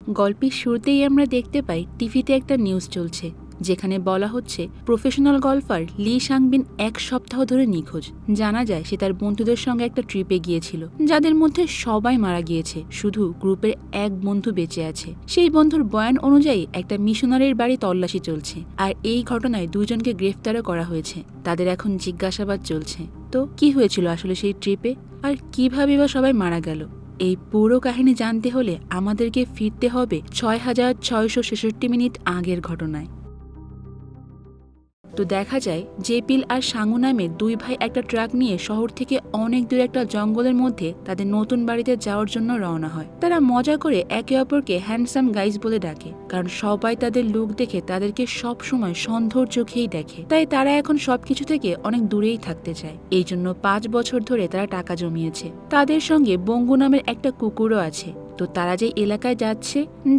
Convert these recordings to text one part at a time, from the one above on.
গল্পের শুরুতেই আমরা দেখতে পাই টিভিতে একটা নিউজ চলছে, যেখানে বলা হচ্ছে প্রফেশনাল গলফার লি সাংবিন 1 সপ্তাহ ধরে নিখোঁজ। জানা যায় সে তার বন্ধুদের সঙ্গে একটা ট্রিপে গিয়েছিল, যাদের মধ্যে সবাই মারা গিয়েছে, শুধু গ্রুপের এক বন্ধু বেঁচে আছে। সেই বন্ধুর বয়ান অনুযায়ী একটা মিশনারির বাড়ি তল্লাশি চলছে, আর এই ঘটনায় 2 জনকে গ্রেফতারও করা হয়েছে। তাদের এখন জিজ্ঞাসাবাদ চলছে। তো কি হয়েছিল আসলে সেই ট্রিপে, আর কিভাবে বা সবাই মারা গেল? এই পুরো কাহিনী জানতে হলে আমাদেরকে ফিরতে হবে 6666 মিনিট আগের ঘটনায়। তো দেখা যায় জেপিল আর সাঙ্গু নামে 2 ভাই একটা ট্রাক নিয়ে শহর থেকে অনেক দূর একটা জঙ্গলের মধ্যে তাদের নতুন বাড়িতে যাওয়ার জন্য রওনা হয়। তারা মজা করে একে অপরকে হ্যান্ডসাম গাইজ বলে ডাকে, কারণ সবাই তাদের লুক দেখে তাদেরকে সব সময় সন্দেহর চোখেই দেখে। তাই তারা এখন সবকিছু থেকে অনেক দূরেই থাকতে চায়। এই জন্য 5 বছর ধরে তারা টাকা জমিয়েছে। তাদের সঙ্গে বঙ্গু নামের একটা কুকুরও আছে। তো তারা যে এলাকায়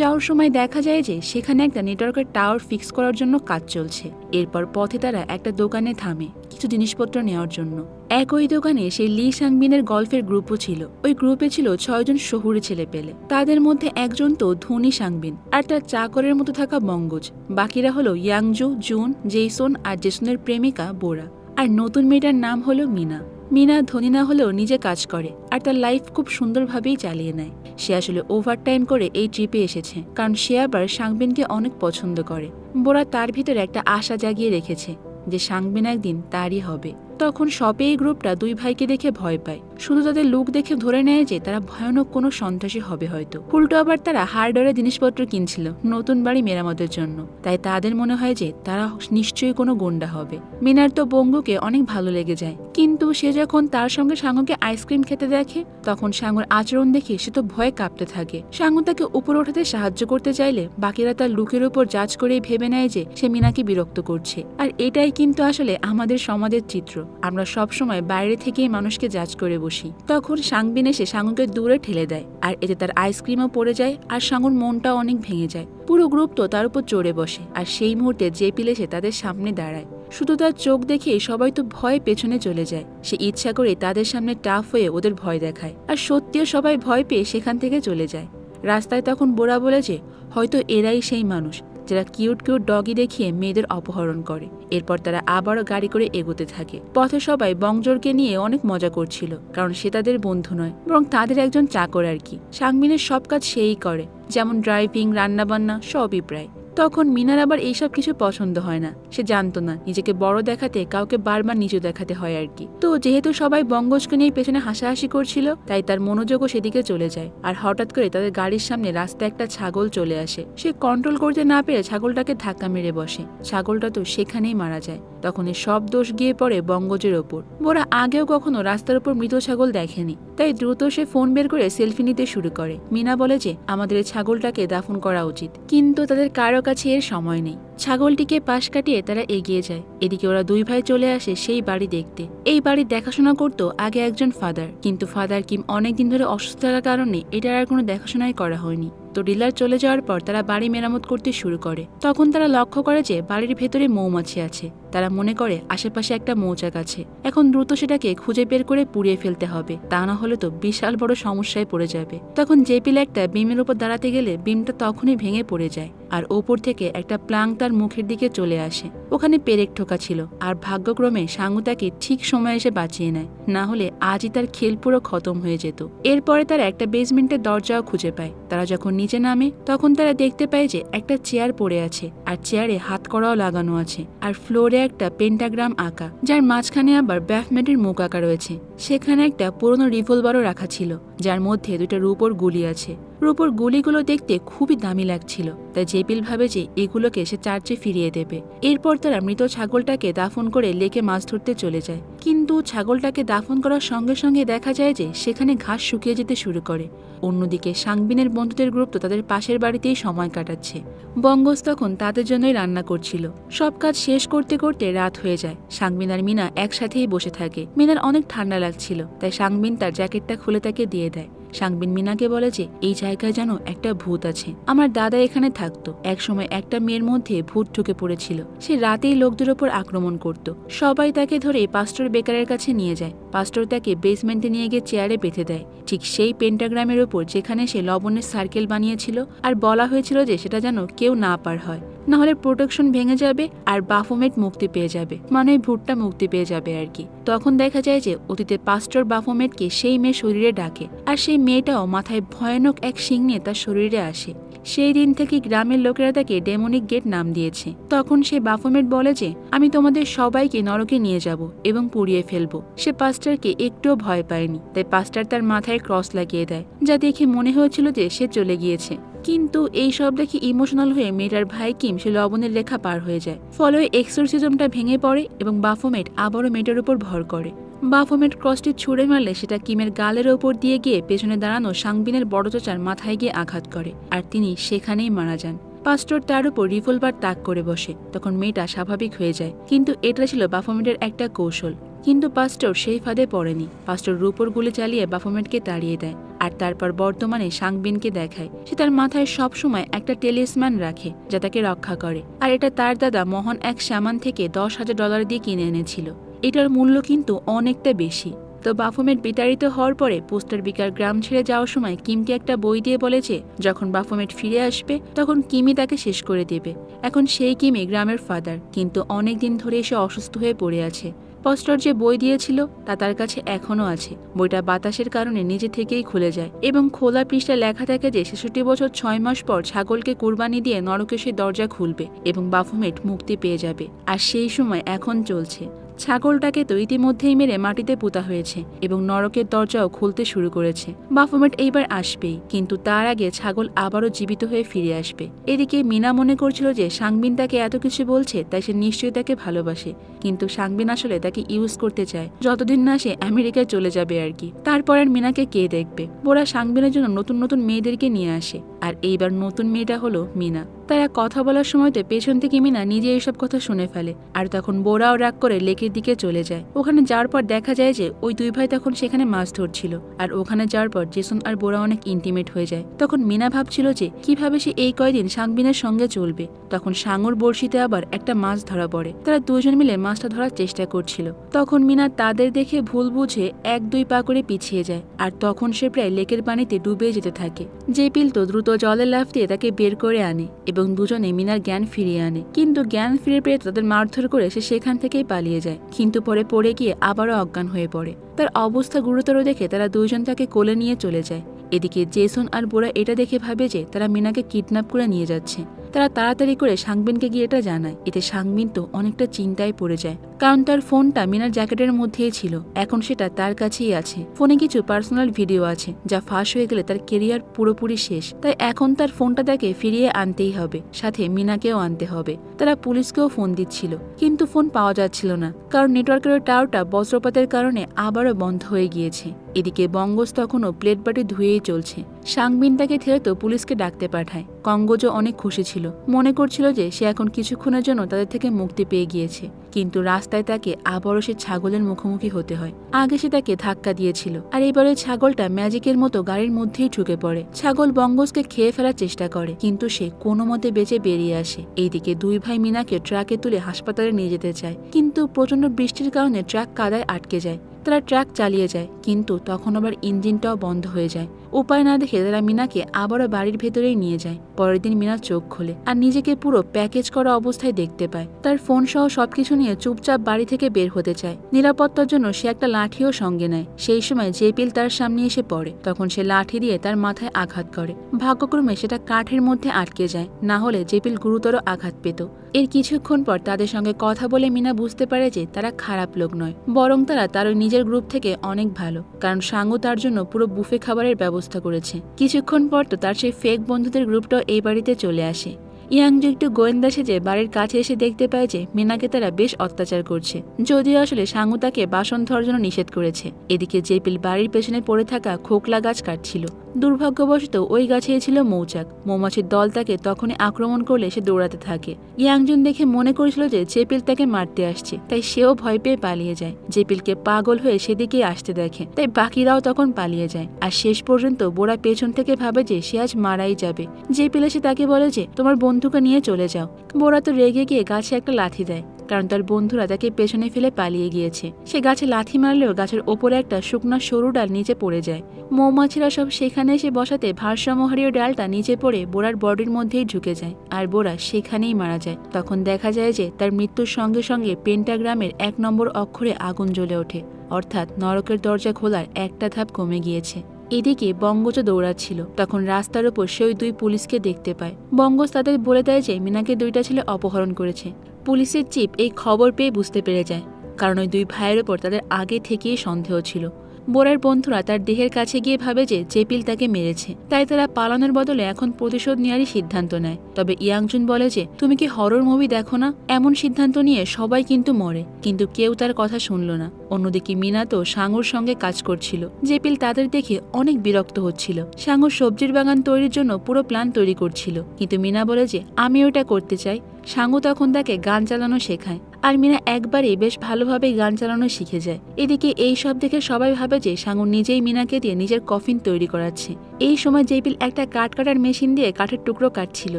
যাওয়ার সময় দেখা যায় যে সেখানে একটা নেটওয়ার্কের টাওয়ার ফিক্স করার জন্য কাজ চলছে। এরপর পথে তারা একটা দোকানে থামে কিছু জিনিসপত্র নেওয়ার জন্য। একই দোকানে সেই লি সাংবিনের গল্ফের গ্রুপও ছিল। ওই গ্রুপে ছিল 6 জন শহুরে ছেলে পেলে। তাদের মধ্যে একজন তো ধনী সাংবিন, আর তার চাকরের মতো থাকা বঙ্গজ। বাকিরা হলো ইয়াংজু, জুন, জেসন আর জেসনের প্রেমিকা বোরা। আর নতুন মেয়েটার নাম হলো মিনা। মিনা ধনী না হলেও নিজে কাজ করে, আর তার লাইফ খুব সুন্দরভাবেই চালিয়ে নেয়। সে আসলে ওভারটাইম করে এই ট্রিপে এসেছে, কারণ সে আবার সাংবিনকে অনেক পছন্দ করে। বোরা তার ভিতরে একটা আশা জাগিয়ে রেখেছে যে সাংবিন একদিন তারই হবে। তখন সবে এই গ্রুপটা 2 ভাইকে দেখে ভয় পায়। শুধু তাদের লুক দেখে ধরে নেয় যে তারা ভয়ানক কোনো সন্ত্রাসী হবে হয়তো। উল্টো আবার তারা হার্ডওয়্যারে জিনিসপত্র কিনছিল নতুন বাড়ি মেরামতের জন্য। তাই তাদের মনে হয় যে তারা নিশ্চয়ই কোনো গুন্ডা হবে। মিনার তো বঙ্গুকে অনেক ভালো লেগে যায়, কিন্তু সে যখন তার সঙ্গে সাঙ্গুকে আইসক্রিম খেতে দেখে, তখন সাঙ্গুর আচরণ দেখে সে তো ভয়ে কাঁপতে থাকে। সাঙ্গু তাকে উপরে ওঠাতে সাহায্য করতে চাইলে বাকিরা তার লুকের উপর জাজ করেই ভেবে নেয় যে সে মিনাকে বিরক্ত করছে। আর এটাই কিন্তু আসলে আমাদের সমাজের চিত্র। আমরা সব সময় বাইরে থেকেই মানুষকে জাজ করে বসি। তখন সাংবিন এসে সাঙ্গুকে দূরে ঠেলে দেয়, আর এতে তার আইসক্রিমও পড়ে যায়, আর সাঙ্গুর মনটাও অনেক ভেঙে যায়। পুরো গ্রুপ তো তার উপর চড়ে বসে, আর সেই মুহূর্তে জেপিল এসে তাদের সামনে দাঁড়ায়। শুধু তার চোখ দেখে সবাই তো ভয়ে পেছনে চলে যায়। সে ইচ্ছা করে তাদের সামনে টাফ হয়ে ওদের ভয় দেখায়, আর সত্যিও সবাই ভয় পেয়ে সেখান থেকে চলে যায়। রাস্তায় তখন বোরা বলেছে হয়তো এরাই সেই মানুষ যারা কিউট কিউট ডগি দেখিয়ে মেয়েদের অপহরণ করে। এরপর তারা আবারও গাড়ি করে এগোতে থাকে। পথে সবাই বংজোরকে নিয়ে অনেক মজা করছিল, কারণ সে তাদের বন্ধু নয়, বরং তাদের একজন চাকর আর কি। সাংবিনের সব কাজ সেই করে, যেমন ড্রাইভিং, রান্নাবান্না সবই প্রায়। তখন মিনার আবার এইসব কিছু পছন্দ হয় না। সে জানতো না নিজেকে বড় দেখাতে কাউকে বারবার নিচু দেখাতে হয় আর কি। তো যেহেতু সবাই বঙ্গজকে নিয়ে পেছনে হাসাহাসি করছিল, তাই তার মনোযোগও সেদিকে চলে যায়। আর হঠাৎ করে তাদের গাড়ির সামনে রাস্তায় একটা ছাগল চলে আসে। সে কন্ট্রোল করতে না পেরে ছাগলটাকে ধাক্কা মেরে বসে। ছাগলটা তো সেখানেই মারা যায়। তখন সব দোষ গিয়ে পড়ে বঙ্গজের ওপর। বোরা আগেও কখনো রাস্তার উপর মৃত ছাগল দেখেনি, তাই দ্রুত সে ফোন বের করে সেলফি নিতে শুরু করে। মিনা বলে যে আমাদের এই ছাগলটাকে দাফন করা উচিত, কিন্তু তাদের কারো কাছে এর সময় নেই। ছাগলটিকে পাশ কাটিয়ে তারা এগিয়ে যায়। এদিকে ওরা 2 ভাই চলে আসে সেই বাড়ি দেখতে। এই বাড়ির দেখাশোনা করতো আগে একজন ফাদার, কিন্তু ফাদার কিম অনেকদিন ধরে অসুস্থ থাকার কারণে এটার আর কোনো দেখাশোনাই করা হয়নি। তো ডিলার চলে যাওয়ার পর তারা বাড়ি মেরামত করতে শুরু করে। তখন তারা লক্ষ্য করে যে বাড়ির ভেতরে মৌমাছি আছে। তারা মনে করে আশেপাশে একটা মৌচাক আছে। এখন দ্রুত সেটাকে খুঁজে বের করে পুড়িয়ে ফেলতে হবে, তা না হলে তো বিশাল বড় সমস্যায় পড়ে যাবে। তখন জেপিল একটা বিমের উপর দাঁড়াতে গেলে বিমটা তখনই ভেঙে পড়ে যায়, আর ওপর থেকে একটা প্লাং তার মুখের দিকে চলে আসে। ওখানে পেরেক ঠোকা ছিল, আর ভাগ্যক্রমে সাঙ্গু তাকে ঠিক সময় এসে বাঁচিয়ে নেয়, না হলে আজই তার খেল পুরো খতম হয়ে যেত। এরপরে তারা একটা বেসমেন্টের দরজাও খুঁজে পায়। তারা যখন নিচে নামে তখন তারা দেখতে পায় যে একটা চেয়ার পড়ে আছে, আর চেয়ারে হাত কড়াও লাগানো আছে, আর ফ্লোরে একটা পেন্টাগ্রাম আঁকা, যার মাঝখানে আবার ব্যাফমেটের মুখ আঁকা রয়েছে। সেখানে একটা পুরনো রিভলভারও রাখা ছিল, যার মধ্যে 2টা রূপোর গুলি আছে। রূপোর গুলিগুলো দেখতে খুবই দামি লাগছিল, তাই জেপিল ভাবে যে এগুলোকে সে চার্চে ফিরিয়ে দেবে। এরপর তারা মৃত ছাগলটাকে দাফন করে লেকে মাছ ধরতে চলে যায়। কিন্তু ছাগলটাকে দাফন করার সঙ্গে সঙ্গে দেখা যায় যে সেখানে ঘাস শুকিয়ে যেতে শুরু করে। অন্যদিকে সাংবিনের বন্ধুদের গ্রুপ তো তাদের পাশের বাড়িতেই সময় কাটাচ্ছে। বঙ্গজ তখন তাদের জন্যই রান্না করছিল। সব কাজ শেষ করতে করতে রাত হয়ে যায়। সাংবিন আর মিনা একসাথেই বসে থাকে। মিনার অনেক ঠান্ডা লাগছিল, তাই সাংবিন তার জ্যাকেটটা খুলে তাকে দিয়ে দেয়। সাংবিন মিনাকে বলে যে এই জায়গায় যেন একটা ভূত আছে, আমার দাদা এখানে থাকতো, একসময় একটা মেয়ের মধ্যে ভূত ঢুকে পড়েছিল, সে রাতেই লোকদের ওপর আক্রমণ করত। সবাই তাকে ধরে পাস্টর বেকারের কাছে নিয়ে যায়। পাস্টর তাকে বেসমেন্টে নিয়ে গিয়ে চেয়ারে বেঁধে দেয়, ঠিক সেই পেন্টাগ্রামের ওপর যেখানে সে লবণের সার্কেল বানিয়েছিল, আর বলা হয়েছিল যে সেটা যেন কেউ না পার হয়, না হলে প্রোটেকশন ভেঙে যাবে আর বাফোমেট মুক্তি পেয়ে যাবে, মানে ভূতটা মুক্তি পেয়ে যাবে আর কি। তখন দেখা যায় যে অতীতে পাস্টর বাফোমেটকে সেই মেয়ে শরীরে ডাকে, আর সেই মেয়েটাও মাথায় ভয়ানক এক শিং নিয়ে তার শরীরে আসে। সেই দিন থেকে গ্রামের লোকেরা তাকে ডেমনিক গেট নাম দিয়েছে। তখন সে বাফোমেট বলে যে আমি তোমাদের সবাইকে নরকে নিয়ে যাব এবং পুড়িয়ে ফেলবো। সে পাস্টারকে একটুও ভয় পায়নি, তাই পাস্টার তার মাথায় ক্রস লাগিয়ে দেয়, যা দেখে মনে হয়েছিল যে সে চলে গিয়েছে। কিন্তু এই সব দেখে ইমোশনাল হয়ে মেয়েটার ভাই কিম সে লবণের রেখা পার হয়ে যায়। ফলে এক্সোরসিজমটা ভেঙে পড়ে এবং বাফোমেট আবারও মেয়েটার উপর ভর করে। বাফোমেট ক্রসটি ছুঁড়ে মারলে সেটা কিমের গালের ওপর দিয়ে গিয়ে পেছনে দাঁড়ানো সাংবিনের বড় চাচার মাথায় গিয়ে আঘাত করে, আর তিনি সেখানেই মারা যান। পাস্টর তার উপর রিভলভার তাক করে বসে, তখন মেয়েটা স্বাভাবিক হয়ে যায়। কিন্তু এটা ছিল বাফোমেটের একটা কৌশল। কিন্তু পাস্টর সেই ফাঁদে পড়েনি। পাস্টর রূপোর গুলি চালিয়ে বাফোমেটকে তাড়িয়ে দেয়, আর তারপর বর্তমানে সাংবিনকে দেখায় সে তার মাথায় সবসময় একটা টেলিসম্যান রাখে যা তাকে রক্ষা করে, আর এটা তার দাদা মহান এক সামান থেকে $10,000 দিয়ে কিনে এনেছিল। এটার মূল্য কিন্তু অনেকটা বেশি। তো বাফোমেট বিতাড়িত হওয়ার পরে পোস্টার বিকার গ্রাম ছেড়ে যাওয়ার সময় কিমকে একটা বই দিয়ে বলেছে যখন বাফোমেট ফিরে আসবে তখন কিমি তাকে শেষ করে দেবে। এখন সেই কিমি গ্রামের ফাদার, কিন্তু অনেকদিন ধরে সে অসুস্থ হয়ে পড়ে আছে। পোস্টার যে বই দিয়েছিল তা তার কাছে এখনো আছে। বইটা বাতাসের কারণে নিজে থেকেই খুলে যায় এবং খোলা পৃষ্ঠায় লেখা থাকে যে 66 বছর 6 মাস পর ছাগলকে কুরবানি দিয়ে নরকে সে দরজা খুলবে এবং বাফোমেট মুক্তি পেয়ে যাবে। আর সেই সময় এখন চলছে। ছাগলটাকে তো ইতিমধ্যেই মেরে মাটিতে পুঁতা হয়েছে এবং নরকের দরজাও খুলতে শুরু করেছে। বাফোমেট এইবার আসবেই, কিন্তু তার আগে ছাগল আবারও জীবিত হয়ে ফিরে আসবে। এদিকে মিনা মনে করছিল যে সাংবিন তাকে এত কিছু বলছে তাই সে নিশ্চয়ই তাকে ভালোবাসে, কিন্তু সাংবিন আসলে তাকে ইউজ করতে চায় যতদিন না সে আমেরিকায় চলে যাবে আর কি। তারপর আর মিনাকে কে দেখবে? বোরা সাংবিনের জন্য নতুন নতুন মেয়েদেরকে নিয়ে আসে, আর এইবার নতুন মেয়েটা হলো মিনা। তারা কথা বলার সময়তে পেছন থেকে মিনা নিজে এইসব কথা শুনে ফেলে, আর তখন বোরাও রাগ করে লেকের দিকে চলে যায়। ওখানে যাওয়ার পর দেখা যায় যে ওই দুই ভাই তখন সেখানে মাছ ধরছিল, আর ওখানে যাওয়ার পর জেসন আর বোরা অনেক ইন্টিমেট হয়ে যায়। তখন মিনা ভাবছিল যে কিভাবে সে এই কয়দিন সাংবিনের সঙ্গে চলবে। তখন সাঙুর বড়শিতে আবার একটা মাছ ধরা পড়ে। তারা দুজন মিলে মাছটা ধরার চেষ্টা করছিল। তখন মিনা তাদের দেখে ভুল বুঝে 1-2 পা করে পিছিয়ে যায়, আর তখন সে প্রায় লেকের পানিতে ডুবে যেতে থাকে। জেপিল তো দ্রুত জলে লাফ দিয়ে তাকে বের করে আনে এবং দুজনে মিনার জ্ঞান ফিরিয়ে আনে। কিন্তু জ্ঞান ফিরে পেয়ে তাদের মারধর করে সে সেখান থেকেই পালিয়ে যায়, কিন্তু পরে পড়ে গিয়ে আবারও অজ্ঞান হয়ে পড়ে। তার অবস্থা গুরুতর দেখে তারা দুইজন তাকে কোলে নিয়ে চলে যায়। এদিকে জেসন আর বোরা এটা দেখে ভাবে যে তারা মিনাকে কিডন্যাপ করে নিয়ে যাচ্ছে। তারা তাড়াতাড়ি করে সাংবিনকে গিয়ে এটা জানায়। এতে সাংবিন তো অনেকটা চিন্তায় পড়ে যায়, কারণ তার ফোনটা মিনার জ্যাকেটের মধ্যেই ছিল, এখন সেটা তার কাছেই আছে। ফোনে কিছু পার্সোনাল ভিডিও আছে যা ফাঁস হয়ে গেলে তার কেরিয়ার পুরোপুরি শেষ। তাই এখন তার ফোনটা তাকে ফিরিয়ে আনতেই হবে, সাথে মিনাকেও আনতে হবে। তারা পুলিশকেও ফোন দিচ্ছিল, কিন্তু ফোন পাওয়া যাচ্ছিল না, কারণ নেটওয়ার্কের টাওয়ারটা বজ্রপাতের কারণে আবারও বন্ধ হয়ে গিয়েছে। এদিকে বঙ্গজ তখনও প্লেট বাটি ধুয়েই চলছে। সাংবিন তাকে ঠেলে তো পুলিশকে ডাকতে পাঠায়। কঙ্গোজও অনেক খুশি ছিল, মনে করছিল যে সে এখন কিছুক্ষণের জন্য তাদের থেকে মুক্তি পেয়ে গিয়েছে। কিন্তু রাস্তায় তাকে আবারও সে ছাগলের মুখোমুখি হতে হয়। আগে সে তাকে ধাক্কা দিয়েছিল, আর এবারে ছাগলটা ম্যাজিকের মতো গাড়ির মধ্যেই ঢুকে পড়ে। ছাগল বঙ্গজকে খেয়ে ফেলার চেষ্টা করে, কিন্তু সে কোনো মতে বেঁচে বেরিয়ে আসে। এইদিকে দুই ভাই মিনাকে ট্রাকে তুলে হাসপাতালে নিয়ে যেতে চায়, কিন্তু প্রচন্ড বৃষ্টির কারণে ট্রাক কাদায় আটকে যায়। তারা ট্রাক চালিয়ে যায়, কিন্তু তখন আবার ইঞ্জিনটাও বন্ধ হয়ে যায়। উপায় না দেখে তারা মিনাকে আবারও বাড়ির ভেতরেই নিয়ে যায়। পরের দিন মিনা চোখ খোলে আর নিজেকে পুরো প্যাকেজ করা অবস্থায় দেখতে পায়। তার ফোন সহ সবকিছু নিয়ে চুপচাপ বাড়ি থেকে বের হতে চায়। নিরাপত্তার জন্য সে একটা লাঠিও সঙ্গে নেয়। সেই সময় জেপিল তার সামনে এসে পড়ে, তখন সে লাঠি দিয়ে তার মাথায় আঘাত করে। ভাগ্যক্রমে সেটা কাঠের মধ্যে আটকে যায়, না হলে জেপিল গুরুতর আঘাত পেত। এর কিছুক্ষণ পর তাদের সঙ্গে কথা বলে মিনা বুঝতে পারে যে তারা খারাপ লোক নয়, বরং তারা তার ওই নিজের গ্রুপ থেকে অনেক ভালো, কারণ সাঙ্গু তার জন্য পুরো বুফে খাবারের ব্যবস্থা করেছে। কিছুক্ষণ পর তো তার সেই ফেক বন্ধুদের গ্রুপটাও এই বাড়িতে চলে আসে। ইয়াংজু একটু গোয়েন্দা সেজে বাড়ির কাছে এসে দেখতে পায় যে মিনাকে তারা বেশ অত্যাচার করছে, যদিও আসলে সাঙ্গু তাকে বাসন ধরার জন্য নিষেধ করেছে। এদিকে জেপিল বাড়ির পেছনে পড়ে থাকা খোকলা গাছ কাটছিল, দুর্ভাগ্যবশত ওই গাছেই ছিল মৌচাক। মৌমাছির দল তাকে তখনই আক্রমণ করলে সে দৌড়াতে থাকে। ইয়াংজুন দেখে মনে করেছিল যে জেপিল তাকে মারতে আসছে, তাই সেও ভয় পেয়ে পালিয়ে যায়। জেপিলকে পাগল হয়ে সেদিকেই আসতে দেখে, তাই বাকিরাও তখন পালিয়ে যায়। আর শেষ পর্যন্ত বোরা পেছন থেকে ভাবে যে সে আজ মারাই যাবে। জেপিল এসে তাকে বলে যে তোমার বন্ধুকে নিয়ে চলে যাও। বোরা তো রেগে গিয়ে গাছে একটা লাথি দেয়, কারণ তার বন্ধুরা তাকে পেছনে ফেলে পালিয়ে গিয়েছে। সে গাছে লাথি মারলেও গাছের ওপরে একটা শুকনো সরু ডাল নিচে পড়ে যায়। মৌমাছিরা সব সেখানে এসে বসাতে ভারসাম্য হারিয়ে ডালটা নিচে পড়ে বোরার বডির মধ্যেই ঢুকে যায়, আর বোরা সেখানেই মারা যায়। তখন দেখা যায় যে তার মৃত্যুর সঙ্গে সঙ্গে পেন্টাগ্রামের 1 নম্বর অক্ষরে আগুন জ্বলে ওঠে, অর্থাৎ নরকের দরজা খোলার একটা ধাপ কমে গিয়েছে। এদিকে বঙ্গজ দৌড়াচ্ছিল, তখন রাস্তার ওপর সে ওই 2 পুলিশকে দেখতে পায়। বঙ্গজ তাদের বলে দেয় যে মিনাকে 2টা ছেলে অপহরণ করেছে। পুলিশের চিফ এই খবর পেয়ে বুঝতে পেরে যায়, কারণ ওই 2 ভাইয়ের ওপর তাদের আগে থেকেই সন্দেহ ছিল। বোরার বন্ধুরা তার দেহের কাছে গিয়ে ভাবে যে জেপিল তাকে মেরেছে, তাই তারা পালানোর বদলে এখন প্রতিশোধ নেওয়ারই সিদ্ধান্ত নেয়। তবে ইয়াংজুন বলে যে তুমি কি হরর মুভি দেখো না? এমন সিদ্ধান্ত নিয়ে সবাই কিন্তু মরে, কিন্তু কেউ তার কথা শুনল না। অন্যদিকে মিনা তো সাঙ্গুর সঙ্গে কাজ করছিল। জেপিল তাদের দেখে অনেক বিরক্ত হচ্ছিল। সাঙ্গুর সবজির বাগান তৈরির জন্য পুরো প্ল্যান তৈরি করছিল, কিন্তু মিনা বলে যে আমি ওটা করতে চাই। সাঙ্গু তখন তাকে গান চালানো শেখায়, আর মিনা একবারেই বেশ ভালোভাবে গান চালানো শিখে যায়। এদিকে এই সব দেখে সবাই ভাবে যে সাঙ্গু নিজেই মিনাকে দিয়ে নিজের কফিন তৈরি করাচ্ছে। এই সময় জেপিল একটা কাঠ কাটার মেশিন দিয়ে কাঠের টুকরো কাটছিল।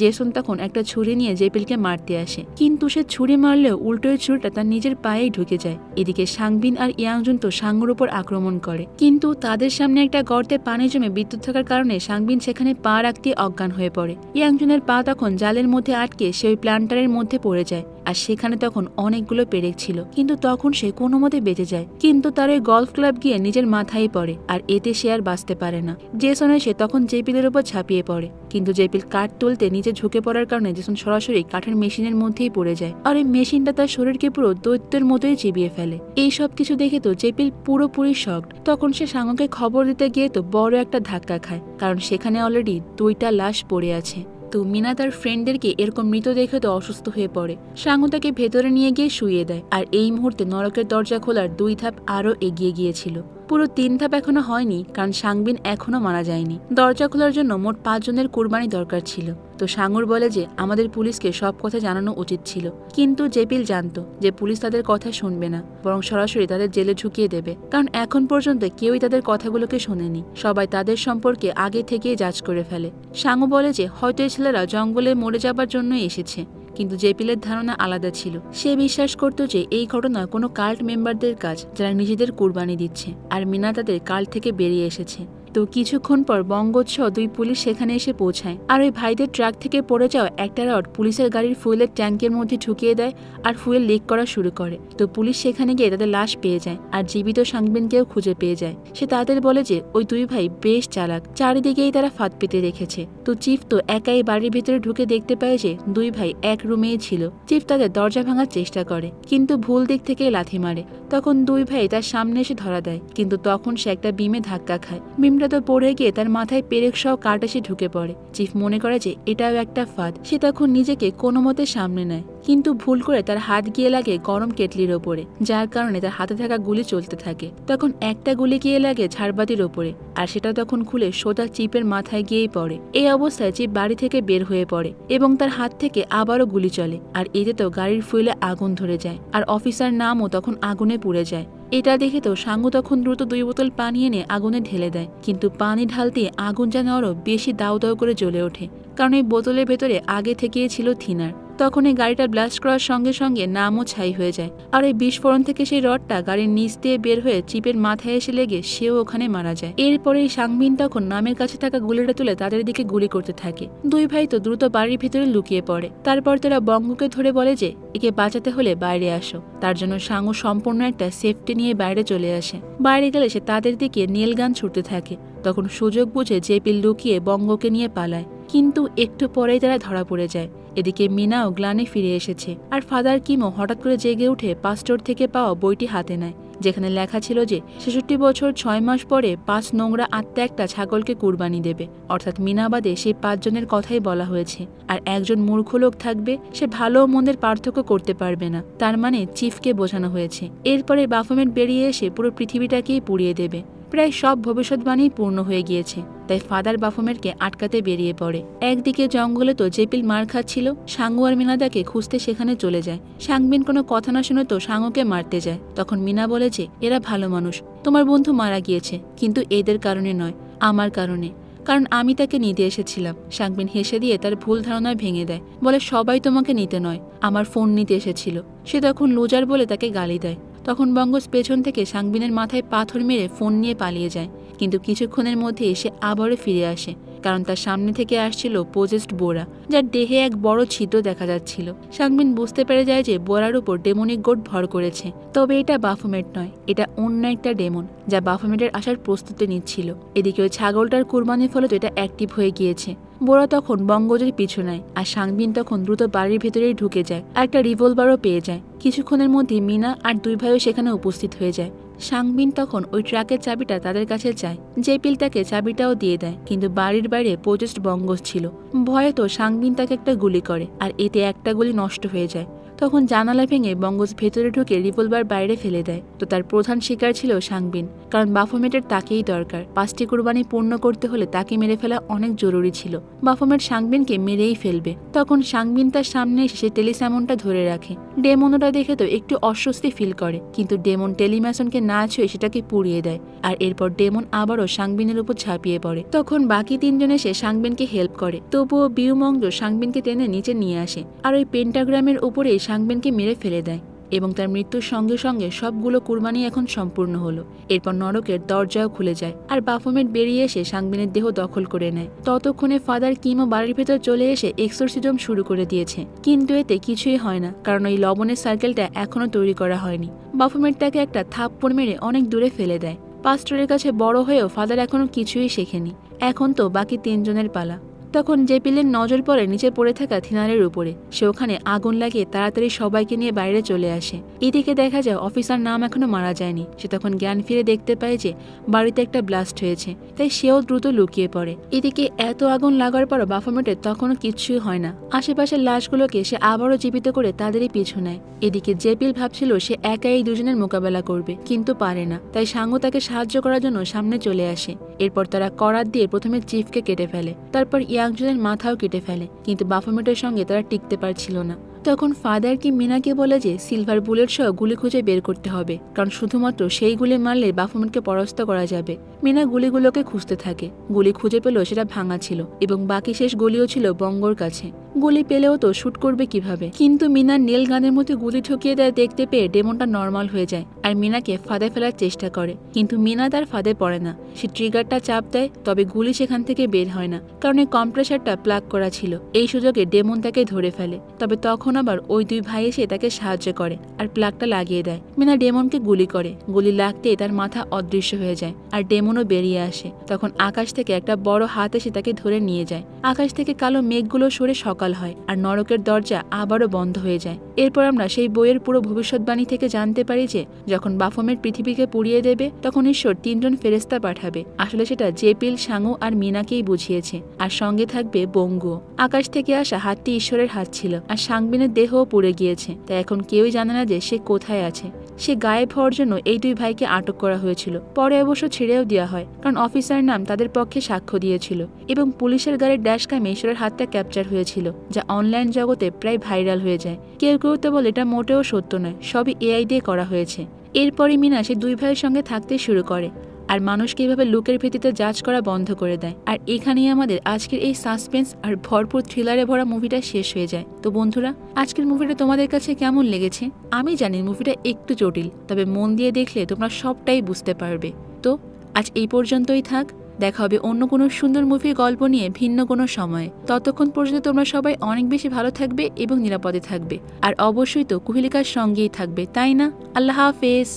জেসন তখন একটা ছুরি নিয়ে জেপিলকে মারতে আসে, কিন্তু সে ছুরি মারলেও উল্টো ছুরিটা তার নিজের পায়েই ঢুকে যায়। এদিকে সাংবিন আর ইয়াংজুন তো সাঙ্গুর উপর আক্রমণ করে, কিন্তু তাদের সামনে একটা গর্তে পানি জমে বিদ্যুৎ থাকার কারণে সাংবিন সেখানে পা রাখতে অজ্ঞান হয়ে পড়ে। ইয়াংজুনের পা তখন জালের মধ্যে আটকে সে ওই প্ল্যান্টারের মধ্যে পড়ে যায়, আর সেখানে তখন অনেকগুলো পেরেক ছিল, কিন্তু তখন সে কোনো মতে বেঁচে যায়। কিন্তু তার ওই গলফ ক্লাব গিয়ে নিজের মাথায় পড়ে, আর এতে সে আর বাঁচতে পারে না। জেসন এসে তখন জেপিলের উপর ঝাঁপিয়ে পড়ে, কিন্তু জেপিল কাঠ তুলতে নিচে ঝুঁকে পড়ার কারণে জেসন সরাসরি কাঠের মেশিনের মধ্যেই পড়ে যায়, আর এই মেশিনটা তার শরীরকে পুরো দৈত্যের মতোই চিবিয়ে ফেলে। এই সব কিছু দেখে তো জেপিল পুরোপুরি শকড। তখন সে সাঙ্গুকে খবর দিতে গিয়ে তো বড় একটা ধাক্কা খায়, কারণ সেখানে অলরেডি 2টা লাশ পড়ে আছে। তো মিনা তার ফ্রেন্ডদেরকে এরকম মৃত দেখে তো অসুস্থ হয়ে পড়ে। সাঙ্গু তাকে ভেতরে নিয়ে গিয়ে শুইয়ে দেয়, আর এই মুহূর্তে নরকের দরজা খোলার 2 ধাপ আরো এগিয়ে গিয়েছিল। পুরো 3 ধাপ এখনো হয়নি, কারণ সাংবিন এখনো মারা যায়নি। দরজা খোলার জন্য মোট 5 জনের কুরবানি দরকার ছিল। তো সাঙ্গুর বলে যে আমাদের পুলিশকে সব কথা জানানো উচিত ছিল, কিন্তু জেপিল জানতো যে পুলিশ তাদের কথা শুনবে না, বরং সরাসরি তাদের জেলে ঢুকিয়ে দেবে, কারণ এখন পর্যন্ত কেউই তাদের কথাগুলোকে শোনেনি। সবাই তাদের সম্পর্কে আগে থেকেই জাজ করে ফেলে। সাঙ্গু বলে যে হয়তো এই ছেলেরা জঙ্গলে মরে যাবার জন্যই এসেছে, কিন্তু জেপিলের ধারণা আলাদা ছিল। সে বিশ্বাস করত যে এই ঘটনা কোনো কাল্ট মেম্বারদের কাজ, যারা নিজেদের কুরবানি দিচ্ছে, আর মিনা তাদের কাল্ট থেকে বেরিয়ে এসেছে। তো কিছুক্ষণ পর বঙ্গোৎসহ 2 পুলিশ সেখানে এসে পৌঁছায়, আর ওই ভাইদের ট্রাক থেকে পড়ে যাওয়া একটা রড পুলিশের গাড়ির ফুয়েলের ট্যাঙ্কের মধ্যে ঢুকিয়ে দেয়, আর ফুয়েল লিক করা শুরু করে। তো পুলিশ সেখানে গিয়ে তাদের লাশ পেয়ে যায়, আর জীবিত সাংবিনকেও খুঁজে পেয়ে যায়। সে তাদের বলে যে ওই 2 ভাই বেশ চালাক, চারিদিকেই তারা ফাঁদ পেতে রেখেছে। তো চিফ তো একাই বাড়ির ভিতরে ঢুকে দেখতে পায় যে 2 ভাই এক রুমেই ছিল। চিফ তাদের দরজা ভাঙার চেষ্টা করে, কিন্তু ভুল দিক থেকে লাথি মারে। তখন 2 ভাই তার সামনে এসে ধরা দেয়, কিন্তু তখন সে একটা বিমে ধাক্কা খায়। বিমটা তো পড়ে গিয়ে তার মাথায় পেরেক সহ কাঠ এসে ঢুকে পড়ে। চিফ মনে করে যে এটাও একটা ফাঁদ। সে তখন নিজেকে কোনো মতে সামনে নেয়, কিন্তু ভুল করে তার হাত গিয়ে লাগে গরম কেটলির ওপরে, যার কারণে তার হাতে থাকা গুলি চলতে থাকে। তখন একটা গুলি গিয়ে লাগে ঝাড়বাতির ওপরে, আর সেটা তখন খুলে সোজা চিপের মাথায় গিয়েই পড়ে। এই অবস্থায় চিপ বাড়ি থেকে বের হয়ে পড়ে, এবং তার হাত থেকে আবারও গুলি চলে, আর এতে তো গাড়ির ফুয়েলে আগুন ধরে যায়, আর অফিসার নামও তখন আগুনে পুড়ে যায়। এটা দেখে তো সাঙ্গু তখন দ্রুত 2 বোতল পানি এনে আগুনে ঢেলে দেয়, কিন্তু পানি ঢালতে আগুন যেন আরো বেশি দাউ দাউ করে জ্বলে ওঠে, কারণ এই বোতলের ভেতরে আগে থেকেই ছিল থিনার। তখন এই গাড়িটা ব্লাস্ট করার সঙ্গে সঙ্গে নামও ছাই হয়ে যায়, আর এই বিস্ফোরণ থেকে সেই রডটা গাড়ির নিচ দিয়ে বের হয়ে চিপের মাথায় এসে লেগে সেও ওখানে মারা যায়। এরপরে সাংবিন তখন নামের কাছে থাকা গুলিটা তুলে তাদের দিকে গুলি করতে থাকে। 2 ভাই তো দ্রুত বাড়ির ভেতরে লুকিয়ে পড়ে। তারপর তারা বঙ্গকে ধরে বলে যে একে বাঁচাতে হলে বাইরে আসো। তার জন্য সাঙ্গু সম্পূর্ণ একটা সেফটি নিয়ে বাইরে চলে আসে। বাইরে গেলে সে তাদের দিকে নীল গান ছুটতে থাকে। তখন সুযোগ বুঝে জেপিল লুকিয়ে বঙ্গকে নিয়ে পালায়, কিন্তু একটু পরেই তারা ধরা পড়ে যায়। এদিকে মিনাও গ্লানে ফিরে এসেছে, আর ফাদার কিমও হঠাৎ করে জেগে উঠে পাস্টর থেকে পাওয়া বইটি হাতে নেয়, যেখানে লেখা ছিল যে 66 বছর 6 মাস পরে 5 নোংরা আত্মা একটা ছাগলকে কুরবানি দেবে। অর্থাৎ মিনাবাদে সেই 5 জনের কথাই বলা হয়েছে, আর একজন মূর্খ লোক থাকবে, সে ভালো ও মন্দের পার্থক্য করতে পারবে না। তার মানে চিফকে বোঝানো হয়েছে। এরপরে বাফোমেট বেরিয়ে এসে পুরো পৃথিবীটাকেই পুড়িয়ে দেবে। প্রায় সব ভবিষ্যৎবাণী পূর্ণ হয়ে গিয়েছে। তাই ফাদার বাফোমেটকে আটকাতে বেরিয়ে পড়ে। একদিকে জঙ্গলে তো জেপিল মার খাচ্ছিল, সাঙ্গু আর মিনা তাকে খুঁজতে সেখানে চলে যায়। সাংবিন কোনো কথা না শুনে তো সাঙ্গুকে মারতে যায়। তখন মিনা বলে যে এরা ভালো মানুষ, তোমার বন্ধু মারা গিয়েছে, কিন্তু এদের কারণে নয়, আমার কারণে, কারণ আমি তাকে নিতে এসেছিলাম। সাংবিন হেসে দিয়ে তার ভুল ধারণা ভেঙে দেয়, বলে সবাই তোমাকে নিতে নয়, আমার ফোন নিতে এসেছিল। সে তখন লুজার বলে তাকে গালি দেয়। তখন বঙ্গস পেছন থেকে সাংবিনের মাথায় পাথর মেরে ফোন নিয়ে পালিয়ে যায়, কিন্তু কিছুক্ষণের মধ্যে এসে আবারও ফিরে আসে, কারণ তার সামনে থেকে আসছিল পজেস্ট বোরা, যার দেহে এক বড় ছিদ্র দেখা যাচ্ছিল। সাংবিন বুঝতে পেরে যায় যে বোরার উপর ডেমনিক গোট ভর করেছে। তবে এটা বাফোমেট নয়, এটা অন্য একটা ডেমন, যা বাফোমেটের আসার প্রস্তুতি নিচ্ছিল। এদিকে ওই ছাগলটার কুরবানির ফলে তো এটা অ্যাক্টিভ হয়ে গিয়েছে। বোরা তখন বঙ্গজের পিছু নেয়, আর সাংবিন তখন দ্রুত বাড়ির ভেতরেই ঢুকে যায়, আর একটা রিভলভারও পেয়ে যায়। কিছুক্ষণের মধ্যে মিনা আর দুই ভাইও সেখানে উপস্থিত হয়ে যায়। সাংবিন তখন ওই ট্রাকের চাবিটা তাদের কাছে চায়। জেপিল তাকে চাবিটাও দিয়ে দেয়, কিন্তু বাড়ির বাইরে পজেস্ট বঙ্গস ছিল। ভয়ে তো সাংবিন তাকে একটা গুলি করে, আর এতে একটা গুলি নষ্ট হয়ে যায়। তখন জানালা ভেঙে বঙ্গস ভেতরে ঢুকে রিভলভার বাইরে ফেলে দেয়। তো তার প্রধান শিকার ছিল সাংবিন, কারণ বাফোমেটের তাকেই দরকার। 5টি কুরবানি পূর্ণ করতে হলে তাকে মেরে ফেলা অনেক জরুরি ছিল। বাফোমেট সাংবিনকে মেরেই ফেলবে। তখন সাংবিন তার সামনে এসে টেলিস্যামনটা ধরে রাখে। ডেমন ওটা দেখে তো একটু অস্বস্তি ফিল করে, কিন্তু ডেমন টেলিম্যাসনকে না ছুঁয়ে সেটাকে পুড়িয়ে দেয়, আর এরপর ডেমন আবারও সাংবিনের উপর ঝাঁপিয়ে পড়ে। তখন বাকি 3 জন এসে সাংবিনকে হেল্প করে, তবুও বিউমংজ সাংবিনকে টেনে নিচে নিয়ে আসে, আর ওই পেন্টাগ্রামের উপরে সাংবিনকে মেরে ফেলে দেয়, এবং তার মৃত্যুর সঙ্গে সঙ্গে সবগুলো কুরবানি এখন সম্পূর্ণ হলো। এরপর নরকের দরজাও খুলে যায়, আর বাফোমেট বেরিয়ে এসে সাংবিনের দেহ দখল করে নেয়। ততক্ষণে ফাদার কিমও বাড়ির ভেতর চলে এসে এক্সোরসিজম শুরু করে দিয়েছে, কিন্তু এতে কিছুই হয় না, কারণ ওই লবণের সার্কেলটা এখনো তৈরি করা হয়নি। বাফোমেট তাকে একটা থাপ্পড় মেরে অনেক দূরে ফেলে দেয়। পাস্টরের কাছে বড় হয়েও ফাদার এখনো কিছুই শেখেনি। এখন তো বাকি 3 জনের পালা। তখন জেপিলের নজর পড়ে নিচে পড়ে থাকা থিনারের উপরে। সে ওখানে আগুন লাগিয়ে তাড়াতাড়ি সবাইকে নিয়ে বাইরে চলে আসে। এদিকে দেখা যায় অফিসার নাম এখনো মারা যায়নি। সে তখন জ্ঞান ফিরে দেখতে পায় যে বাড়িতে একটা ব্লাস্ট হয়েছে, তাই সেও দ্রুত লুকিয়ে পড়ে। এদিকে এত আগুন লাগার পরও বাফোমেটের তখনও কিচ্ছুই হয় না। আশেপাশের লাশগুলোকে সে আবারও জীবিত করে তাদেরই পিছু নেয়। এদিকে জেপিল ভাবছিল সে একাই এই দুজনের মোকাবেলা করবে, কিন্তু পারে না। তাই সাঙ্গু তাকে সাহায্য করার জন্য সামনে চলে আসে। এরপর তারা করাত দিয়ে প্রথমে চিফকে কেটে ফেলে, তারপর ইয়াংজনের মাথাও কেটে ফেলে, কিন্তু বাফোমেটের সঙ্গে তারা টিকতে পারছিল না। তখন ফাদার কি মিনাকে বলে যে সিলভার বুলেট সহ গুলি খুঁজে বের করতে হবে, কারণ শুধুমাত্র সেই গুলি মারলে বাফোমেটকে পরাস্ত করা যাবে। মিনা গুলিগুলোকে খুঁজতে থাকে। গুলি খুঁজে পেলেও সেটা ভাঙা ছিল, এবং বাকি শেষ গুলিও ছিল বঙ্গর কাছে। গুলি পেলেও তো শুট করবে কিভাবে, কিন্তু মিনার নীল গানের মধ্যে গুলি ঠকিয়ে দেয় দেখতে পেয়ে ডেমনটা নর্মাল হয়ে যায়, আর মিনাকে ফাঁদে ফেলার চেষ্টা করে, কিন্তু মিনা তার ফাঁদে পড়ে না। সে ট্রিগারটা চাপ দেয়, তবে গুলি সেখান থেকে বের হয় না, কারণ এই কম্প্রেসারটা প্লাগ করা ছিল। এই সুযোগে ডেমন তাকে ধরে ফেলে, তবে তখন আবার ওই 2 ভাই এসে তাকে সাহায্য করে আর প্লাগটা লাগিয়ে দেয়। মিনা ডেমনকে গুলি করে, গুলি লাগতেই তার মাথা অদৃশ্য হয়ে যায়, আর ডেমনও বেরিয়ে আসে। তখন আকাশ থেকে একটা বড় হাত এসে তাকে ধরে নিয়ে যায়। আকাশ থেকে কালো মেঘগুলো সরে সকাল হয়, আর নরকের দরজা আবারও বন্ধ হয়ে যায়। এরপর আমরা সেই বইয়ের পুরো ভবিষ্যৎবাণী থেকে জানতে পারি যে যখন বাফোমেট পৃথিবীকে পুড়িয়ে দেবে, তখন ঈশ্বর 3 জন ফেরেস্তা পাঠাবে। আসলে সেটা জেপিল, সাঙ্গু আর মিনাকেই বুঝিয়েছে, আর সঙ্গে থাকবে বঙ্গু। আকাশ থেকে আসা হাতটি ঈশ্বরের হাত ছিল, আর সাংবিনের দেহও পুড়ে গিয়েছে, তাই এখন কেউই জানে না যে সে কোথায় আছে। সে গায়েব হওয়ার জন্য এই 2 ভাইকে আটক করা হয়েছিল। পরে অবশ্য ছেড়েও দেওয়া হয়, কারণ অফিসার নাম তাদের পক্ষে সাক্ষ্য দিয়েছিল, এবং পুলিশের গাড়ির ড্যাশক্যামে ঈশ্বরের হাতটা ক্যাপচার হয়েছিল, যা অনলাইন জগতে প্রায় ভাইরাল হয়ে যায়। কেউ কেউ তো বলে এটা মোটেও সত্য নয়, সবই এআই দিয়ে করা হয়েছে। এরপরই মিনা সে 2 ভাইয়ের সঙ্গে থাকতে শুরু করে, আর মানুষকে এইভাবে লুকের ভিত্তিতে জাজ করা বন্ধ করে দেয়। আর এখানেই আমাদের আজকের এই সাসপেন্স আর ভরপুর থ্রিলারে ভরা মুভিটা শেষ হয়ে যায়। তো বন্ধুরা, আজকের মুভিটা তোমাদের কাছে কেমন লেগেছে? আমি জানি মুভিটা একটু জটিল, তবে মন দিয়ে দেখলে তোমরা সবটাই বুঝতে পারবে। তো আজ এই পর্যন্তই থাক। দেখা হবে অন্য কোনো সুন্দর মুভির গল্প নিয়ে ভিন্ন কোনো সময়ে। ততক্ষণ পর্যন্ত তোমরা সবাই অনেক বেশি ভালো থাকবে এবং নিরাপদে থাকবে, আর অবশ্যই তো কুহেলিকার সঙ্গেই থাকবে, তাই না? আল্লাহ হাফেজ।